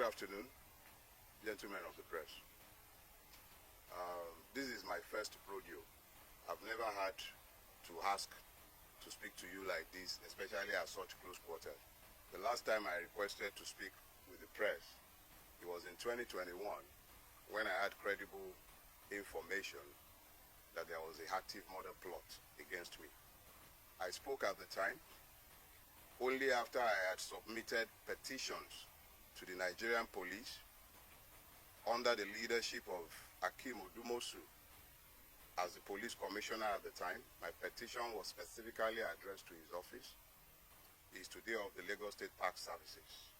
afternoon, gentlemen of the press. This is my first rodeo. I've never had to ask to speak to you like this, especially at such close quarters. The last time I requested to speak with the press, it was in 2021 when I had credible information that there was an active murder plot against me. I spoke at the time only after I had submitted petitions to the Nigerian police under the leadership of Akim Odumosu as the police commissioner at the time. My petition was specifically addressed to his office. He is today of the Lagos State Park Services.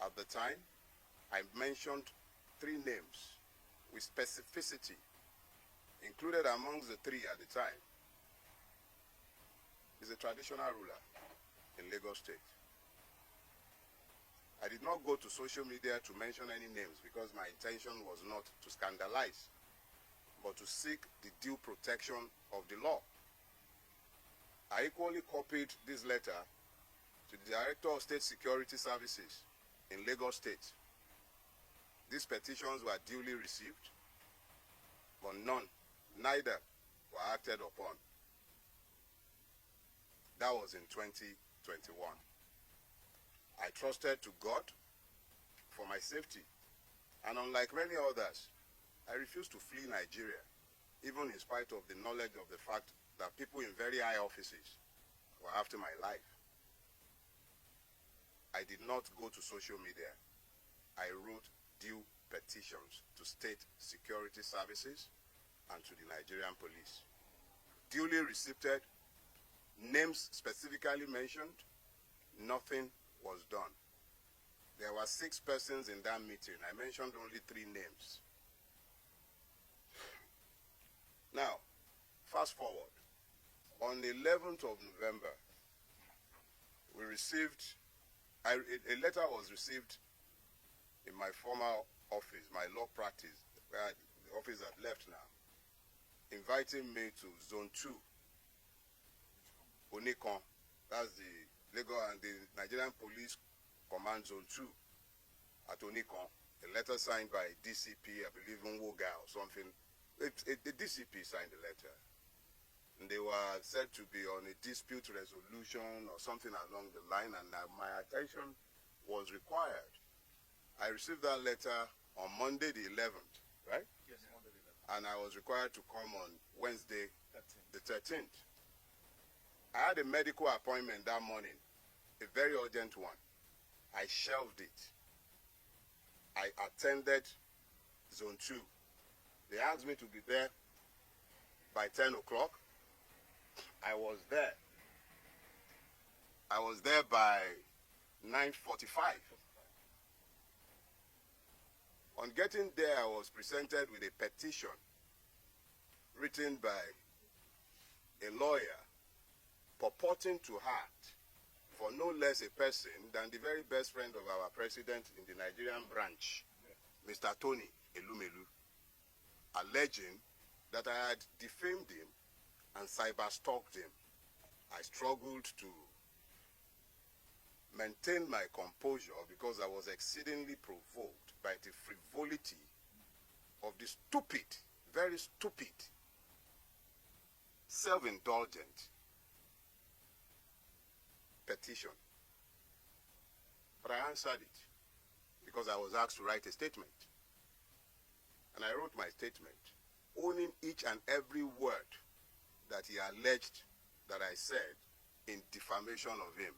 At the time, I mentioned 3 names with specificity. Included amongst the 3 at the time is a traditional ruler in Lagos State. I did not go to social media to mention any names because my intention was not to scandalize, but to seek the due protection of the law. I equally copied this letter to the Director of State Security Services in Lagos State. These petitions were duly received, but neither were acted upon. That was in 2021. I trusted to God for my safety, and unlike many others, I refused to flee Nigeria, even in spite of the knowledge of the fact that people in very high offices were after my life. I did not go to social media. I wrote due petitions to state security services and to the Nigerian police. Duly received, names specifically mentioned, nothing was done. There were 6 persons in that meeting. I mentioned only 3 names. Now, fast forward. On the 11th of November, we received, a letter was received in my former office, my law practice, where the office had left now, inviting me to Zone 2, Onikon. That's the Lagos and the Nigerian Police Command Zone 2 at Onikon. A letter signed by DCP, I believe Nwoga or something. The DCP signed the letter. And they were said to be on a dispute resolution or something along the line, and my attention was required. I received that letter on Monday the 11th, right? Yes, Monday the 11th. And I was required to come on Wednesday the 13th. I had a medical appointment that morning, a very urgent one. I shelved it. I attended Zone 2. They asked me to be there by 10 o'clock. I was there. I was there by 9:45. On getting there, I was presented with a petition written by a lawyer purporting to act for no less a person than the very best friend of our president in the Nigerian branch, Mr. Tony Elumelu, alleging that I had defamed him and cyber-stalked him. I struggled to maintain my composure because I was exceedingly provoked by the frivolity of the stupid, very stupid, self-indulgent petition. But I answered it because I was asked to write a statement. And I wrote my statement, owning each and every word that he alleged that I said in defamation of him.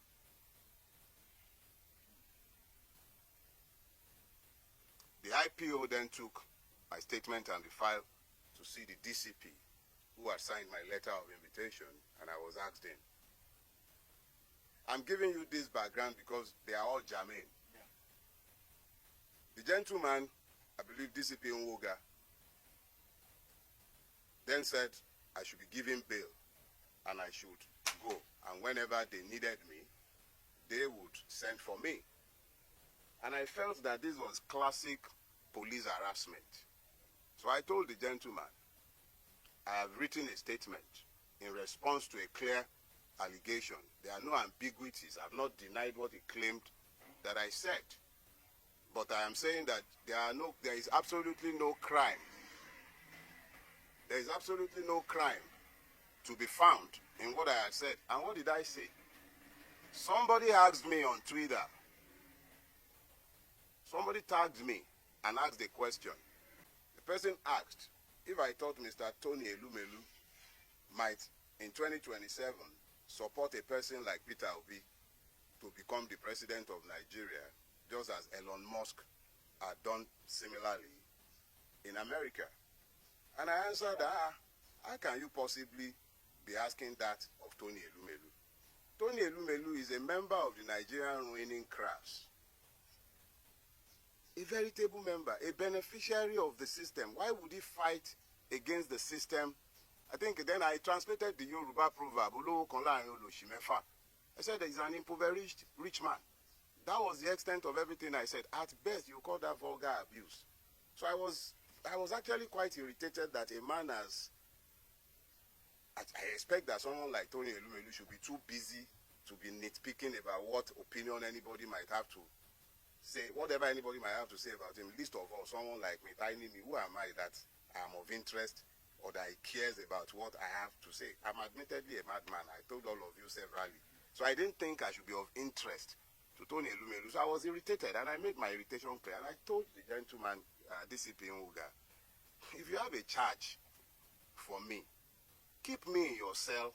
The IPO then took my statement and the file to see the DCP, who had signed my letter of invitation, and I was asked in. I'm giving you this background because they are all germane. Yeah. The gentleman, I believe DCP Nwoga, then said I should be given bail and I should go. And whenever they needed me, they would send for me. And I felt that this was classic police harassment. So I told the gentleman, I have written a statement in response to a clear allegation. There are no ambiguities. I have not denied what he claimed that I said. But I am saying that there is absolutely no crime. There is absolutely no crime to be found in what I had said. And what did I say? Somebody asked me on Twitter. Somebody tagged me and asked a question. The person asked if I thought Mr. Tony Elumelu might, in 2027, support a person like Peter Obi to become the president of Nigeria, just as Elon Musk had done similarly in America. And I answered, how can you possibly be asking that of Tony Elumelu? Tony Elumelu is a member of the Nigerian ruining class. A veritable member, a beneficiary of the system. Why would he fight against the system? I think then I translated the Yoruba proverb, I said he's an impoverished rich man. That was the extent of everything I said. At best, you call that vulgar abuse. So I was actually quite irritated that a man has... I expect that someone like Tony Elumelu should be too busy to be nitpicking about what opinion anybody might have to say, whatever anybody might have to say about him. Least of all, someone like me, tiny me, who am I that I am of interest or that he cares about what I have to say? I'm admittedly a madman. I told all of you severally. So I didn't think I should be of interest to Tony Elumelu. So I was irritated, and I made my irritation clear. And I told the gentleman, DCP Nwuga, if you have a charge for me, keep me in your cell.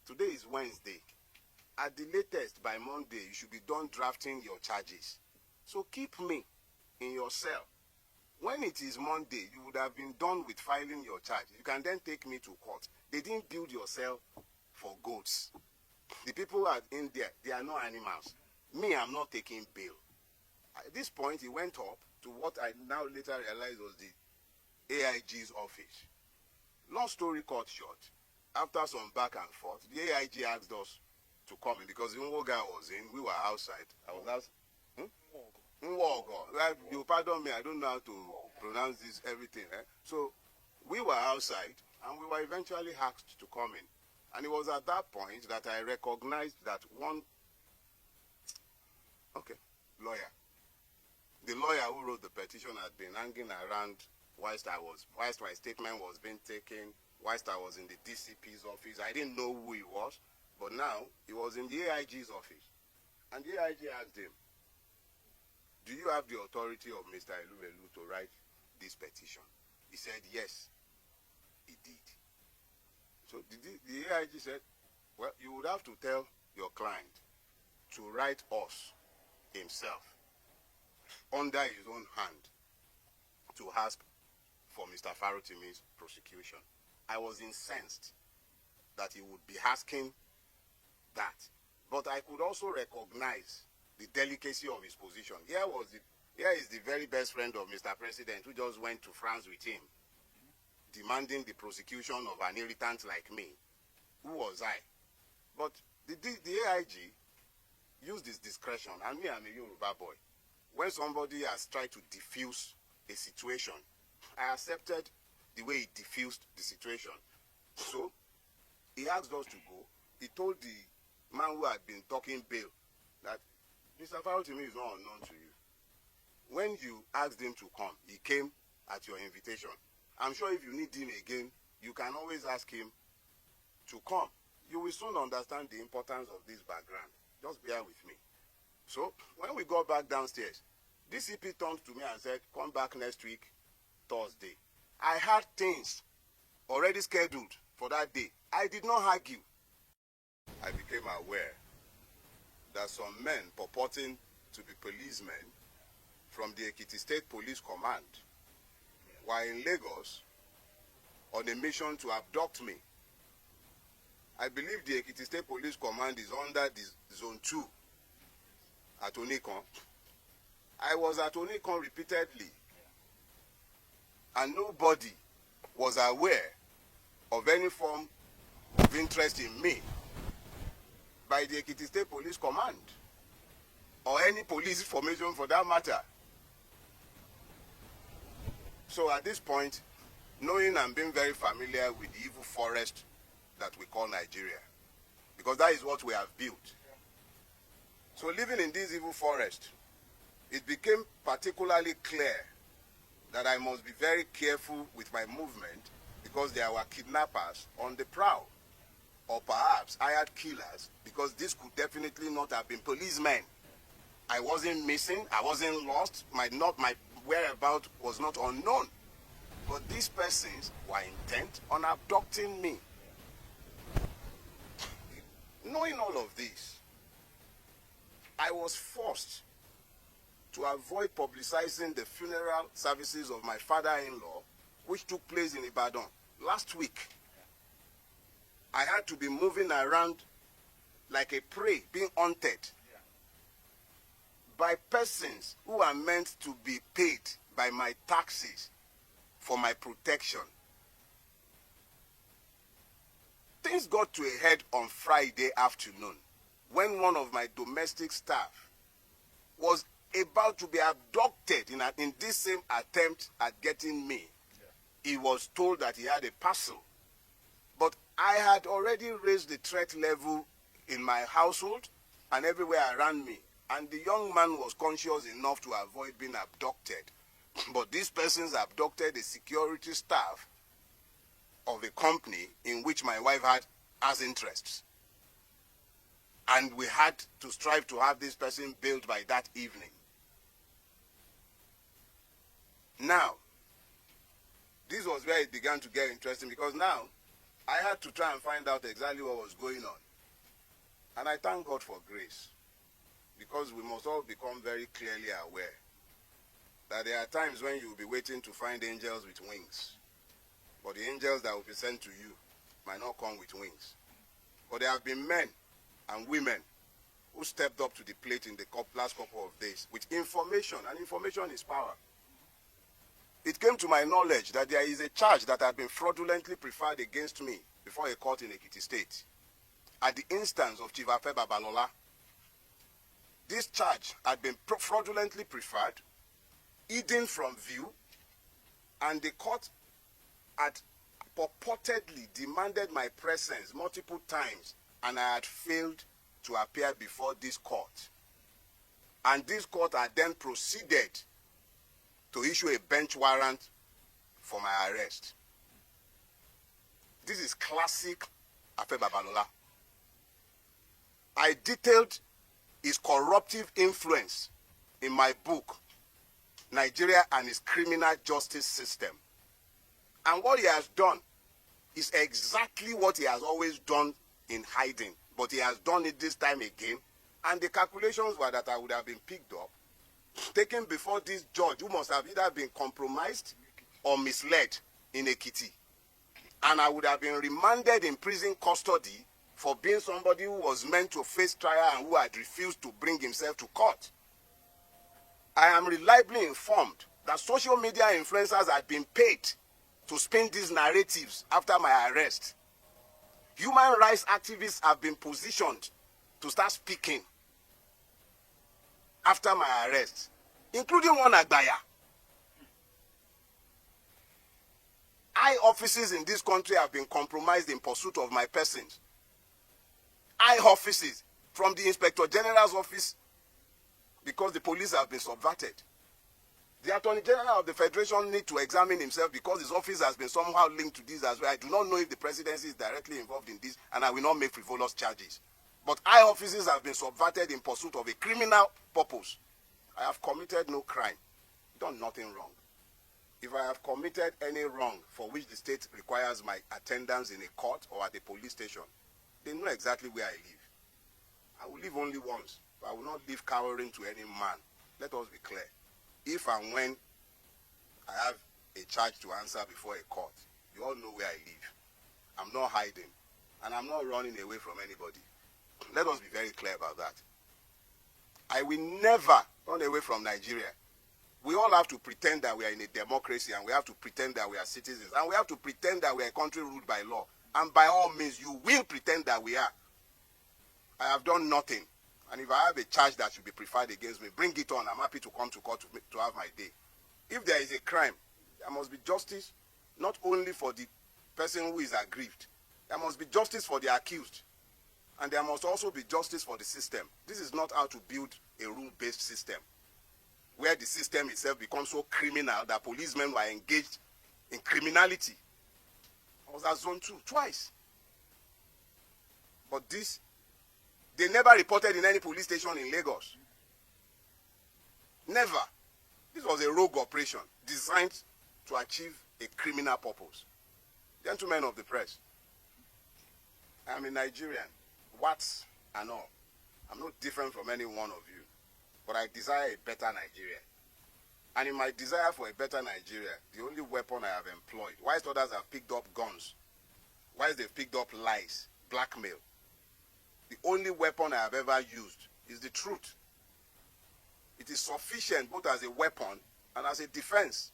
Today is Wednesday. At the latest, by Monday, you should be done drafting your charges. So keep me in your cell. When it is Monday, you would have been done with filing your charge. You can then take me to court. They didn't build your cell for goats. The people in there, they are not animals. Me, I'm not taking bail. At this point, he went up to what I now later realized was the AIG's office. Long story cut short, after some back and forth, the AIG asked us to come in because Nwuga was in, we were outside. I was outside. You pardon me, I don't know how to pronounce this, everything. So we were outside and we were eventually asked to come in. And it was at that point that I recognized that one lawyer, the lawyer who wrote the petition had been hanging around whilst my statement was being taken, whilst I was in the DCP's office. I didn't know who he was, but now he was in the AIG's office. And the AIG asked him, do you have the authority of Mr. Elumelu to write this petition? He said, yes, he did. So the AIG said, well, you would have to tell your client to write us himself under his own hand to ask for Mr. Farotimi's prosecution. I was incensed that he would be asking that. But I could also recognize the delicacy of his position. Here is the very best friend of Mr. President who just went to France with him, demanding the prosecution of an irritant like me. Who was I? But the AIG used his discretion, and me, I'm a Yoruba boy. When somebody has tried to diffuse a situation, I accepted the way he diffused the situation. So he asked us to go. He told the man who had been talking bail that Mr. Farotimi is not unknown to you. When you asked him to come, he came at your invitation. I'm sure if you need him again, you can always ask him to come. You will soon understand the importance of this background. Just bear with me. So when we got back downstairs, DCP turned to me and said, come back next week, Thursday. I had things already scheduled for that day. I did not argue. I became aware that some men purporting to be policemen from the Ekiti State Police Command were in Lagos on a mission to abduct me. I believe the Ekiti State Police Command is under the Zone 2 at Onikon. I was at Onikon repeatedly, and nobody was aware of any form of interest in me by the Ekiti State Police Command, or any police formation for that matter. So at this point, knowing and being very familiar with the evil forest that we call Nigeria, because that is what we have built, So living in this evil forest, it became particularly clear that I must be very careful with my movement because there were kidnappers on the prowl, or perhaps hired killers, because this could definitely not have been policemen. I wasn't missing, I wasn't lost, my whereabouts was not unknown. But these persons were intent on abducting me. Knowing all of this, I was forced to avoid publicizing the funeral services of my father-in-law, which took place in Ibadan last week. I had to be moving around like a prey, being hunted by persons who are meant to be paid by my taxes for my protection. Things got to a head on Friday afternoon when one of my domestic staff was about to be abducted in this same attempt at getting me. He was told that he had a parcel. But I had already raised the threat level in my household and everywhere around me. And the young man was conscious enough to avoid being abducted. But these persons abducted the security staff of a company in which my wife had as interests. And we had to strive to have this person bailed by that evening. Now, this was where it began to get interesting, because now I had to try and find out exactly what was going on. And I thank God for grace, because we must all become very clearly aware that there are times when you will be waiting to find angels with wings. But the angels that will be sent to you might not come with wings. But there have been men and women who stepped up to the plate in the last couple of days with information, and information is power. It came to my knowledge that there is a charge that had been fraudulently preferred against me before a court in Ekiti State at the instance of Chief Afe Babalola. This charge had been fraudulently preferred, hidden from view, and the court had purportedly demanded my presence multiple times, and I had failed to appear before this court. And this court had then proceeded to issue a bench warrant for my arrest. This is classic Afe Babalola. I detailed his corruptive influence in my book, Nigeria and its Criminal Justice System. And what he has done is exactly what he has always done in hiding. But he has done it this time again. And the calculations were that I would have been picked up, taken before this judge who must have either been compromised or misled in Ekiti. And I would have been remanded in prison custody for being somebody who was meant to face trial and who had refused to bring himself to court. I am reliably informed that social media influencers had been paid to spin these narratives after my arrest. Human rights activists have been positioned to start speaking after my arrest, including one Agbaya. High offices in this country have been compromised in pursuit of my persons. High offices, from the Inspector General's office, because the police have been subverted. The Attorney General of the Federation needs to examine himself because his office has been somehow linked to this as well. I do not know if the presidency is directly involved in this, and I will not make frivolous charges. But high offices have been subverted in pursuit of a criminal purpose. I have committed no crime, done nothing wrong. If I have committed any wrong for which the state requires my attendance in a court or at a police station, they know exactly where I live. I will live only once, but I will not live cowering to any man. Let us be clear. If and when I have a charge to answer before a court, you all know where I live. I'm not hiding, and I'm not running away from anybody. Let us be very clear about that. I will never run away from Nigeria. We all have to pretend that we are in a democracy, and we have to pretend that we are citizens, and we have to pretend that we are a country ruled by law. And by all means, you will pretend that we are. I have done nothing. And if I have a charge that should be preferred against me, bring it on. I'm happy to come to court to have my day. If there is a crime, there must be justice, not only for the person who is aggrieved. There must be justice for the accused. And there must also be justice for the system. This is not how to build a rule-based system where the system itself becomes so criminal that policemen were engaged in criminality. I was at Zone 2 twice. But this, they never reported in any police station in Lagos. Never. This was a rogue operation designed to achieve a criminal purpose. Gentlemen of the press, I'm a Nigerian, whats and all. I'm not different from any one of you, but I desire a better Nigeria. And in my desire for a better Nigeria, the only weapon I have employed, whilst others have picked up guns, whilst they've picked up lies, blackmail, the only weapon I have ever used is the truth. It is sufficient both as a weapon and as a defense.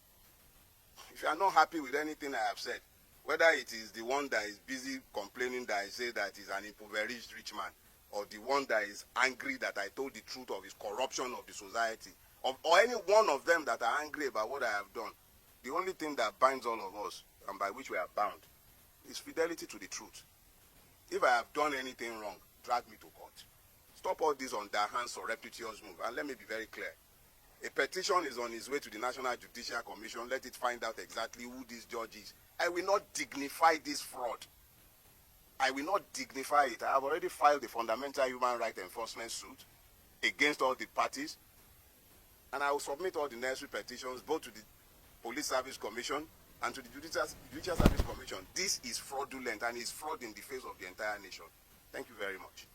If you are not happy with anything I have said, whether it is the one that is busy complaining that I say that he's an impoverished rich man, or the one that is angry that I told the truth of his corruption of the society, or any one of them that are angry about what I have done, the only thing that binds all of us, and by which we are bound, is fidelity to the truth. If I have done anything wrong, drag me to court. Stop all this underhand surreptitious move, and let me be very clear. A petition is on its way to the National Judicial Commission. Let it find out exactly who this judge is. I will not dignify this fraud. I will not dignify it. I have already filed a fundamental human rights enforcement suit against all the parties, and I will submit all the necessary petitions both to the Police Service Commission and to the Judicial Service Commission. This is fraudulent and is fraud in the face of the entire nation. Thank you very much.